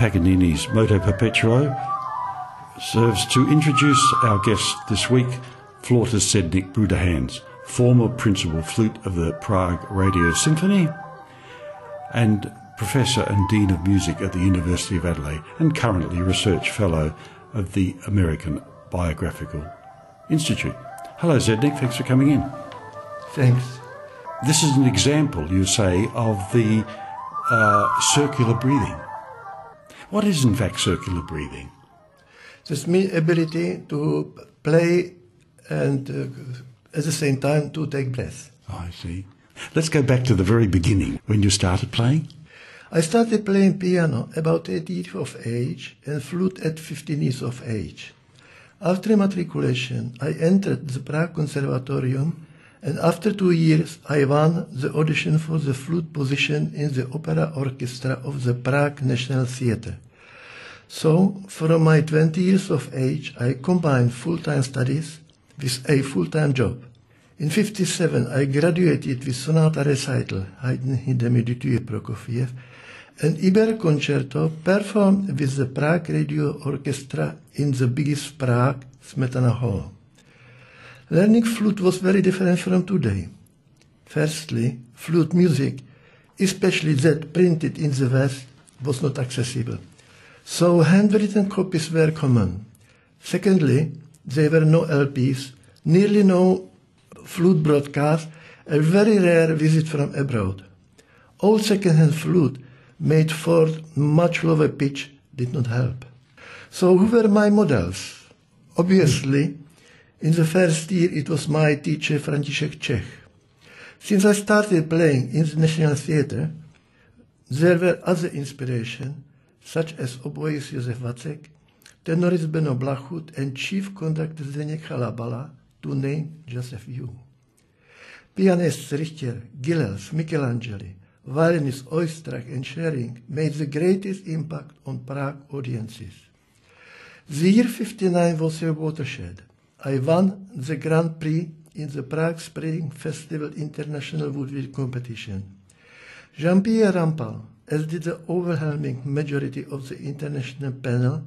Paganini's Moto Perpetuo serves to introduce our guest this week, flautist Zdenek Bruderhans, former principal flute of the Prague Radio Symphony and Professor and Dean of Music at the University of Adelaide, and currently Research Fellow of the American Biographical Institute. Hello Zdenek, thanks for coming in. Thanks. This is an example, you say, of the circular breathing. What is in fact circular breathing? It's my ability to play and at the same time to take breath. Oh, I see. Let's go back to the very beginning, when you started playing. I started playing piano about 8 years of age and flute at 15 years of age. After matriculation, I entered the Prague Conservatorium, and after 2 years, I won the audition for the flute position in the opera orchestra of the Prague National Theatre. So, from my 20 years of age, I combined full-time studies with a full-time job. In 1957, I graduated with sonata recital, Haydn, Hindemith, Dutilleux, Prokofiev, and Iber Concerto performed with the Prague Radio Orchestra in the biggest Prague, Smetana Hall. Learning flute was very different from today. Firstly, flute music, especially that printed in the West, was not accessible. So handwritten copies were common. Secondly, there were no LPs, nearly no flute broadcast, a very rare visit from abroad. Old second-hand flute made for much lower pitch did not help. So who were my models? Obviously, in the first year it was my teacher František Čech. Since I started playing in the National Theatre, there were other inspirations, such as oboist Josef Vacek, tenorist Beno Blachut, and chief conductor Zdeněk Halabala, to name just a few. Pianists Richter, Gilels, Michelangeli, violinists Oistrakh and Schering made the greatest impact on Prague audiences. The year 1959 was a watershed. I won the Grand Prix in the Prague Spring Festival International Woodwind Competition. Jean-Pierre Rampal, as did the overwhelming majority of the international panel,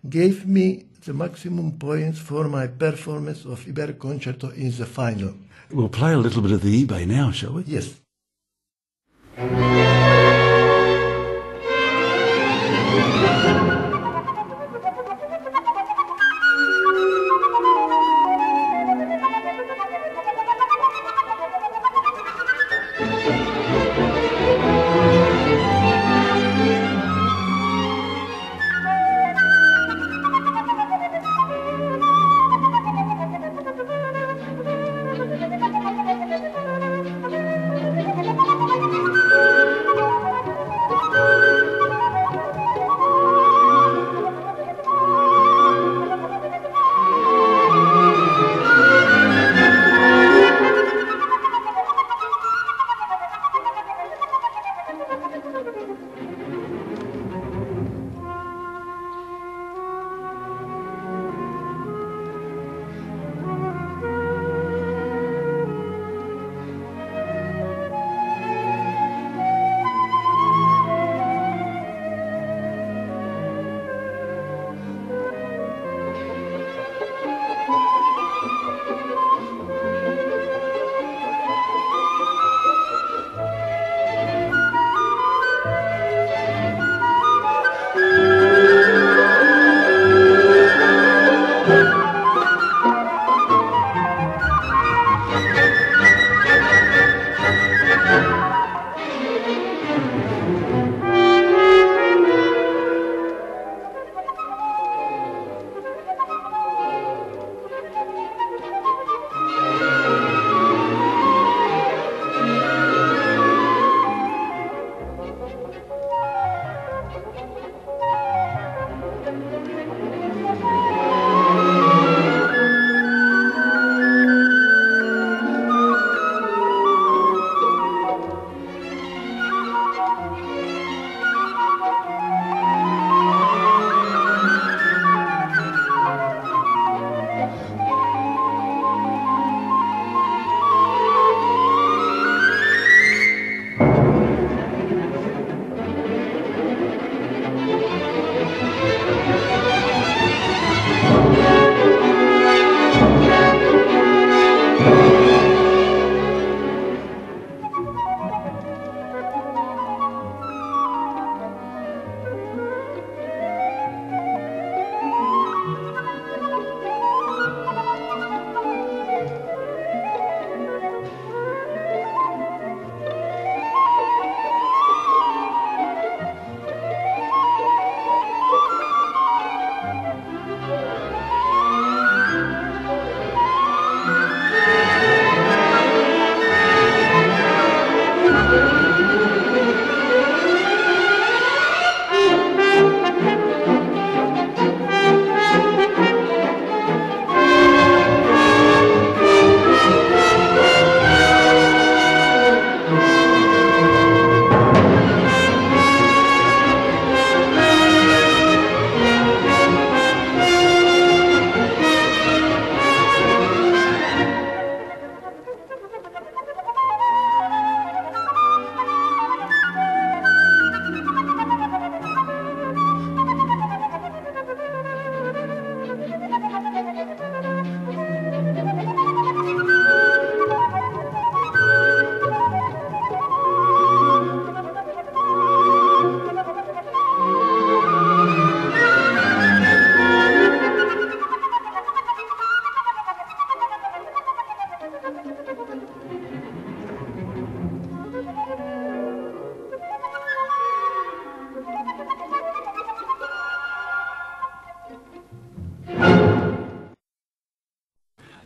gave me the maximum points for my performance of Iber Concerto in the final. We'll play a little bit of the eBay now, shall we? Yes.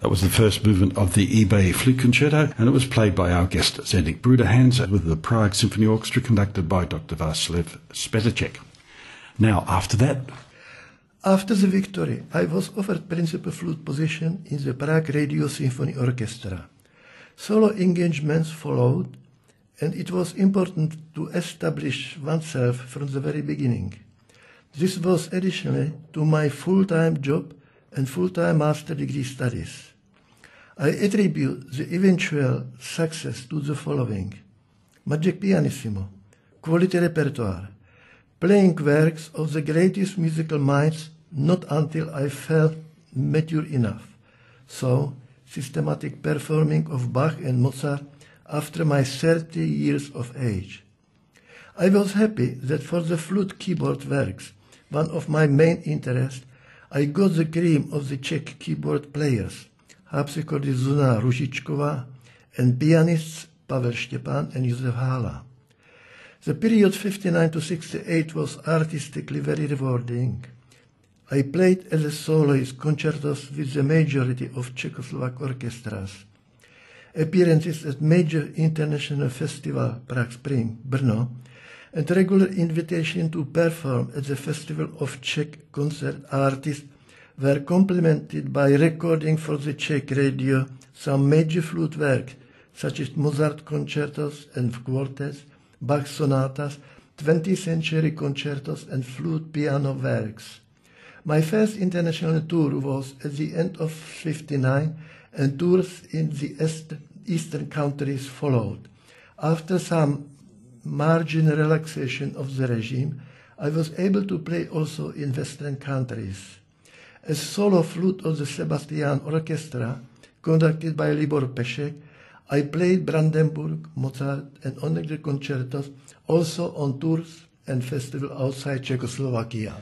That was the first movement of the eBay Flute Concerto, and it was played by our guest Zdenek Bruderhans with the Prague Symphony Orchestra conducted by Dr. Václav Spetacek. Now, after that... After the victory, I was offered principal flute position in the Prague Radio Symphony Orchestra. Solo engagements followed, and it was important to establish oneself from the very beginning. This was additionally to my full-time job and full-time master degree studies. I attribute the eventual success to the following: Magic Pianissimo, quality repertoire, playing works of the greatest musical minds not until I felt mature enough, so systematic performing of Bach and Mozart after my 30 years of age. I was happy that for the flute keyboard works, one of my main interests, I got the cream of the Czech keyboard players, harpsichordist Zuzana Ružičková and pianists Pavel Štěpán and Josef Hála. The period 59 to 68 was artistically very rewarding. I played as a soloist concertos with the majority of Czechoslovak orchestras, appearances at major international festival Prague Spring, Brno, and regular invitation to perform at the Festival of Czech Concert Artists were complemented by recording for the Czech radio some major flute works, such as Mozart concertos and quartets, Bach sonatas, 20th century concertos, and flute piano works. My first international tour was at the end of 59, and tours in the eastern countries followed. After some marginal relaxation of the regime, I was able to play also in western countries. As solo flute of the Sebastian Orchestra, conducted by Libor Pešek, I played Brandenburg, Mozart, and other concertos, also on tours and festivals outside Czechoslovakia.